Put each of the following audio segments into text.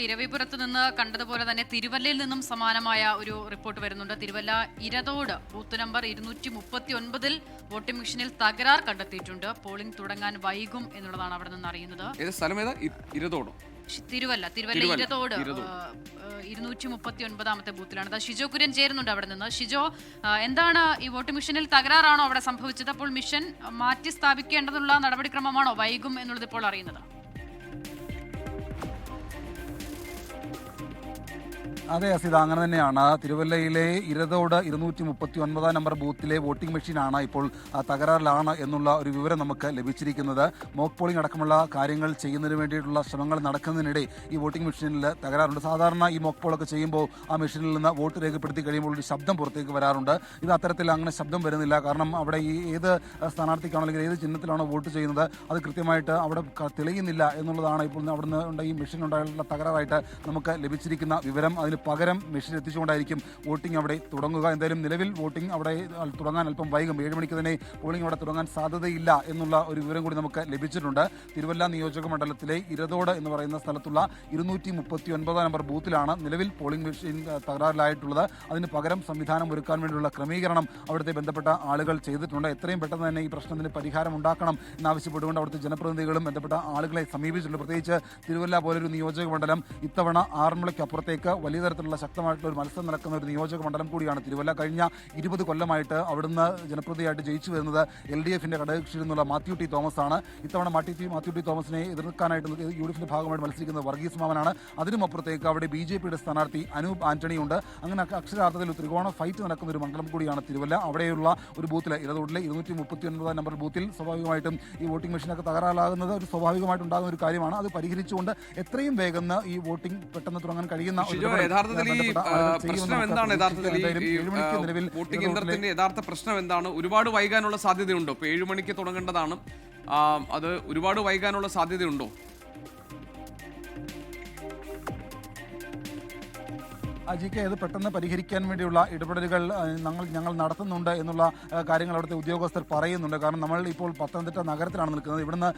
ഇരവിപുരത്ത് നിന്ന് കണ്ടതുപോലെ തന്നെ തിരുവല്ലയിൽ നിന്നും സമാനമായ ഒരു റിപ്പോർട്ട് വരുന്നുണ്ട്. Thiruvalla Irathodu booth number 239 voting മെഷീനിൽ തകരാർ കണ്ടെത്തിയിട്ടുണ്ട്. പോളിംഗ് തുടങ്ങാൻ വൈകും എന്നുള്ളതാണ് അവിടെ നിന്ന് അറിയുന്നത്. തിരുവല്ല ഇരതോട് 239 ബൂത്തിലാണ്. ഷിജോ കുര്യൻ ചേരുന്നുണ്ട് അവിടെ നിന്ന്. ഷിജോ, എന്താണ് ഈ വോട്ടിംഗ് മെഷീനിൽ തകരാറാണോ അവിടെ സംഭവിച്ചത്? അപ്പോൾ മിഷൻ മാറ്റി സ്ഥാപിക്കേണ്ടതുള്ള നടപടിക്രമമാണോ വൈകും എന്നുള്ളത് ഇപ്പോൾ അറിയുന്നത്? അതെ അസിത, അങ്ങനെ തന്നെയാണ്. തിരുവല്ലയിലെ ഇരതോട് 239 നമ്പർ ബൂത്തിലെ വോട്ടിംഗ് മെഷീനാണ് ഇപ്പോൾ തകരാറിലാണ് എന്നുള്ള ഒരു വിവരം നമുക്ക് ലഭിച്ചിരിക്കുന്നത്. മോക്ക് പോളിംഗ് അടക്കമുള്ള കാര്യങ്ങൾ ചെയ്യുന്നതിന് വേണ്ടിയിട്ടുള്ള ശ്രമങ്ങൾ നടക്കുന്നതിനിടെ ഈ വോട്ടിംഗ് മെഷീനിൽ തകരാറുണ്ട്. സാധാരണ ഈ മോക്ക് പോളൊക്കെ ചെയ്യുമ്പോൾ ആ മെഷീനിൽ നിന്ന് വോട്ട് രേഖപ്പെടുത്തി കഴിയുമ്പോൾ ഒരു ശബ്ദം പുറത്തേക്ക് വരാറുണ്ട്. ഇത് അത്തരത്തിൽ അങ്ങനെ ശബ്ദം വരുന്നില്ല. കാരണം അവിടെ ഈ ഏത് സ്ഥാനാർത്ഥിക്കാണോ അല്ലെങ്കിൽ ഏത് ചിഹ്നത്തിലാണോ വോട്ട് ചെയ്യുന്നത് അത് കൃത്യമായിട്ട് അവിടെ തെളിയുന്നില്ല എന്നുള്ളതാണ് ഇപ്പോൾ അവിടുന്ന് ഈ മെഷീൻ ഉണ്ടായിട്ടുള്ള തകരാറായിട്ട് നമുക്ക് ലഭിച്ചിരിക്കുന്ന വിവരം. അതിന് പകരം മെഷീൻ എത്തിച്ചുകൊണ്ടായിരിക്കും വോട്ടിംഗ് അവിടെ തുടങ്ങുക. എന്തായാലും നിലവിൽ വോട്ടിംഗ് അവിടെ തുടങ്ങാൻ അല്പം വൈകും. 7 മണിക്ക് തന്നെ പോളിംഗ് അവിടെ തുടങ്ങാൻ സാധ്യതയില്ല എന്നുള്ള ഒരു വിവരം കൂടി നമുക്ക് ലഭിച്ചിട്ടുണ്ട്. തിരുവല്ല നിയോജക മണ്ഡലത്തിലെ ഇരതോട് എന്ന് പറയുന്ന സ്ഥലത്തുള്ള 239 നമ്പർ ബൂത്തിലാണ് നിലവിൽ പോളിംഗ് മെഷീൻ തകരാറിലായിട്ടുള്ളത്. അതിന് പകരം സംവിധാനം ഒരുക്കാൻ വേണ്ടിയുള്ള ക്രമീകരണം അവിടുത്തെ ബന്ധപ്പെട്ട ആളുകൾ ചെയ്തിട്ടുണ്ട്. എത്രയും പെട്ടെന്ന് തന്നെ ഈ പ്രശ്നത്തിന് പരിഹാരം ഉണ്ടാക്കണം എന്നാവശ്യപ്പെട്ടുകൊണ്ട് അവിടുത്തെ ജനപ്രതിനിധികളും ബന്ധപ്പെട്ട ആളുകളെ സമീപിച്ചിട്ടുണ്ട്. പ്രത്യേകിച്ച് തിരുവല്ല പോലൊരു നിയോജക മണ്ഡലം ഇത്തവണ ആറന്മുളയ്ക്കപ്പുറത്തേക്ക് വലിയ തരത്തിലുള്ള ശക്തമായിട്ടുള്ള ഒരു മത്സരം നടക്കുന്ന ഒരു നിയോജക മണ്ഡലം കൂടിയാണ് തിരുവല്ല. കഴിഞ്ഞ 20 കൊല്ലമായിട്ട് അവിടുന്ന് ജനപ്രതിയായിട്ട് ജയിച്ചു വരുന്നത് LDFന്റെ ഘടകകക്ഷിയിൽ നിന്നുള്ള മാത്യു ടി തോമസ് ആണ്. ഇത്തവണ മാത്യു ടി തോമസിനെ എതിർക്കാനായിട്ട് UDFന്റെ ഭാഗമായിട്ട് മത്സരിക്കുന്നത് വർഗീസ് മാമനാണ്. അതിനുമപ്പുറത്തേക്ക് അവിടെ BJPയുടെ സ്ഥാനാർത്ഥി അനൂപ് ആന്റണിയുണ്ട്. അങ്ങനെ അക്ഷരാർത്ഥത്തിൽ ത്രികോണ ഫൈറ്റ് നടക്കുന്ന ഒരു മണ്ഡലം കൂടിയാണ് തിരുവല്ല. അവിടെയുള്ള ഒരു ബൂത്തിൽ ഇരതോടിലെ 239 നമ്പർ ബൂത്തിൽ സ്വാഭാവികമായിട്ടും ഈ വോട്ടിംഗ് മെഷീനൊക്കെ തകരാറാകുന്നത് ഒരു സ്വാഭാവികമായിട്ടുണ്ടാകുന്ന ഒരു കാര്യമാണ്. അത് പരിഹരിച്ചുകൊണ്ട് എത്രയും വേഗം ഈ വോട്ടിംഗ് പെട്ടെന്ന് തുടങ്ങാൻ കഴിയുന്ന വോട്ടിംഗ് യന്ത്രത്തിന്റെ യഥാർത്ഥ പ്രശ്നം എന്താണ്? ഒരുപാട് വൈകാനുള്ള സാധ്യതയുണ്ടോ? ഇപ്പൊ 7 മണിക്ക് തുടങ്ങേണ്ടതാണ്, അത് ഒരുപാട് വൈകാനുള്ള സാധ്യതയുണ്ടോ? GK അത് പെട്ടെന്ന് പരിഹരിക്കാൻ വേണ്ടിയുള്ള ഇടപെടലുകൾ ഞങ്ങൾ നടത്തുന്നുണ്ട് എന്നുള്ള കാര്യങ്ങൾ അവിടുത്തെ ഉദ്യോഗസ്ഥർ പറയുന്നുണ്ട്. കാരണം നമ്മൾ ഇപ്പോൾ പത്തനംതിട്ട നഗരത്തിലാണ് നിൽക്കുന്നത്. ഇവിടുന്ന്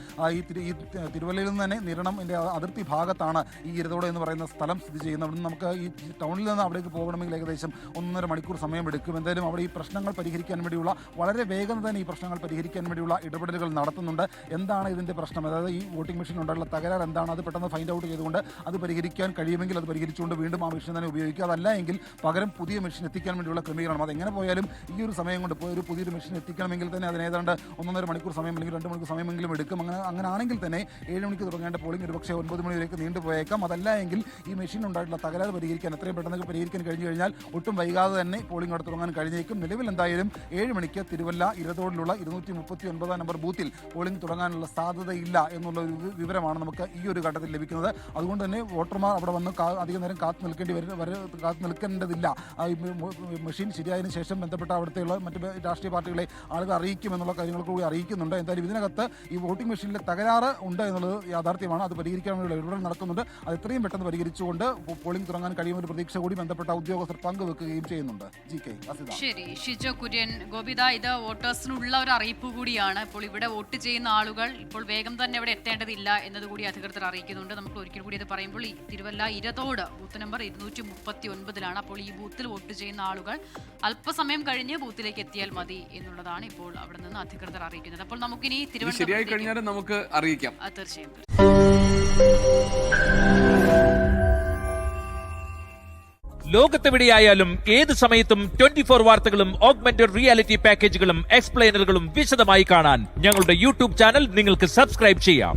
ഈ തിരുവല്ലയിൽ നിന്ന് തന്നെ നിരണംന്റെ അതിർത്തി ഭാഗത്താണ് ഈ ഇരതോട് എന്ന് പറയുന്ന സ്ഥലം സ്ഥിതി ചെയ്യുന്നത്. അവിടുന്ന് നമുക്ക് ഈ ടൗണിൽ നിന്ന് അവിടേക്ക് പോകണമെങ്കിൽ ഏകദേശം 1.5 മണിക്കൂർ സമയമെടുക്കും. എന്തായാലും അവിടെ ഈ പ്രശ്നങ്ങൾ പരിഹരിക്കാൻ വേണ്ടിയുള്ള വളരെ വേഗം തന്നെ ഈ പ്രശ്നങ്ങൾ പരിഹരിക്കാൻ വേണ്ടിയുള്ള ഇടപെടലുകൾ നടത്തുന്നുണ്ട്. എന്താണ് ഇതിൻ്റെ പ്രശ്നം, അതായത് ഈ വോട്ടിംഗ് മെഷീൻ ഉണ്ടായിട്ടുള്ള തകരാർ എന്താണ്, അത് പെട്ടെന്ന് ഫൈൻഡ് ഔട്ട് ചെയ്തുകൊണ്ട് അത് പരിഹരിക്കാൻ കഴിയുമെങ്കിൽ അത് പരിഹരിച്ചുകൊണ്ട് വീണ്ടും ആ മെഷീൻ തന്നെ ഉപയോഗിക്കും. അതല്ല എങ്കിൽ പകരം പുതിയ മെഷീൻ എത്തിക്കാൻ വേണ്ടിയുള്ള ക്രമീകരണം. അതെങ്ങനെ പോയാലും ഈ ഒരു സമയം കൊണ്ട് ഒരു പുതിയൊരു മെഷീൻ എത്തിക്കണമെങ്കിൽ തന്നെ അതിന് ഏതാണ്ട് 1.5 മണിക്കൂർ സമയം അല്ലെങ്കിൽ 2 മണിക്കൂർ സമയമെങ്കിലും എടുക്കും. അങ്ങനെ ആണെങ്കിൽ തന്നെ 7 മണിക്ക് തുടങ്ങേണ്ട പോളിംഗ് ഒരുപക്ഷെ 9 മണി വരെയൊക്കെ നീണ്ടുപോയേക്കാം. അതല്ല എങ്കിൽ ഈ മെഷീൻ ഉണ്ടായിട്ടുള്ള തകരാറ് പരിഹരിക്കാൻ എത്രയും പെട്ടെന്ന് പരിഹരിക്കാൻ കഴിഞ്ഞു കഴിഞ്ഞാൽ ഒട്ടും വൈകാതെ തന്നെ പോളിംഗ് അവിടെ തുടങ്ങാൻ കഴിഞ്ഞേക്കും. നിലവിൽ എന്തായാലും 7 മണിക്ക് തിരുവല്ല ഇരതോടിലുള്ള 239 നമ്പർ ബൂത്തിൽ പോളിംഗ് തുടങ്ങാനുള്ള സാധ്യതയില്ല എന്നുള്ള ഒരു വിവരമാണ് നമുക്ക് ഈ ഒരു ഘട്ടത്തിൽ ലഭിക്കുന്നത്. അതുകൊണ്ട് തന്നെ വോട്ടർമാർ അവിടെ വന്ന് അധികം നേരം കാത്തു നിൽക്കേണ്ടതില്ല. മെഷീൻ ശരിയായതിനു ശേഷം ബന്ധപ്പെട്ട അവിടുത്തെയുള്ള മറ്റ് രാഷ്ട്രീയ പാർട്ടികളെ ആളുകൾ അറിയിക്കുമെന്നുള്ള കാര്യങ്ങൾ കൂടി അറിയിക്കുന്നുണ്ട്. എന്തായാലും ഇതിനകത്ത് ഈ വോട്ടിംഗ് മെഷീനിലെ തകരാറ് ഉണ്ട് എന്നുള്ളത് യാഥാർത്ഥ്യമാണ്. അത് പരിഹരിക്കാൻ വേണ്ടിയുള്ള ഇടപെടൽ നടക്കുന്നുണ്ട്. അത് എത്രയും പെട്ടെന്ന് പരിഹരിച്ചുകൊണ്ട് പോളിംഗ് തുടങ്ങാൻ കഴിയുമെന്ന പ്രതീക്ഷ കൂടി ബന്ധപ്പെട്ട ഉദ്യോഗസ്ഥർ പങ്കുവെക്കുകയും ചെയ്യുന്നുണ്ട്. ശരി, ഷിജോ കുര്യൻ. ഗോപിത, ഇത് വോട്ടേഴ്സിനുള്ള ഒരു അറിയിപ്പ് കൂടിയാണ്. ഇപ്പോൾ ഇവിടെ വോട്ട് ചെയ്യുന്ന ആളുകൾ ഇപ്പോൾ വേഗം തന്നെ ഇവിടെ എത്തേണ്ടതില്ല എന്നതുകൂടി അധികൃതർ അറിയിക്കുന്നുണ്ട്. നമുക്ക് ഒരിക്കൽ കൂടി ഇത് പറയുമ്പോൾ ഈ തിരുവല്ല ഇരതോട് ബൂത്ത് നമ്പർ 239 അപ്പോൾ ഈ ബൂത്തിൽ വോട്ട് ചെയ്യുന്ന ആളുകൾ അല്പസമയം കഴിഞ്ഞ് ബൂത്തിലേക്ക് എത്തിയാൽ മതി എന്നുള്ളതാണ് ഇപ്പോൾ അവിടെ നിന്ന് അധികൃതർ അറിയിക്കുന്നത്. അപ്പോൾ നമുക്കിനി തിരുവനന്തപുരം നമുക്ക് അറിയിക്കാം. തീർച്ചയായും. ലോകത്തെവിടെയായാലും ഏത് സമയത്തും 24 വാർത്തകളും ഓഗ്മെന്റഡ് റിയാലിറ്റി പാക്കേജുകളും എക്സ്പ്ലെയിനറുകളും വിശദമായി കാണാൻ ഞങ്ങളുടെ YouTube ചാനൽ നിങ്ങൾക്ക് സബ്സ്ക്രൈബ് ചെയ്യാം.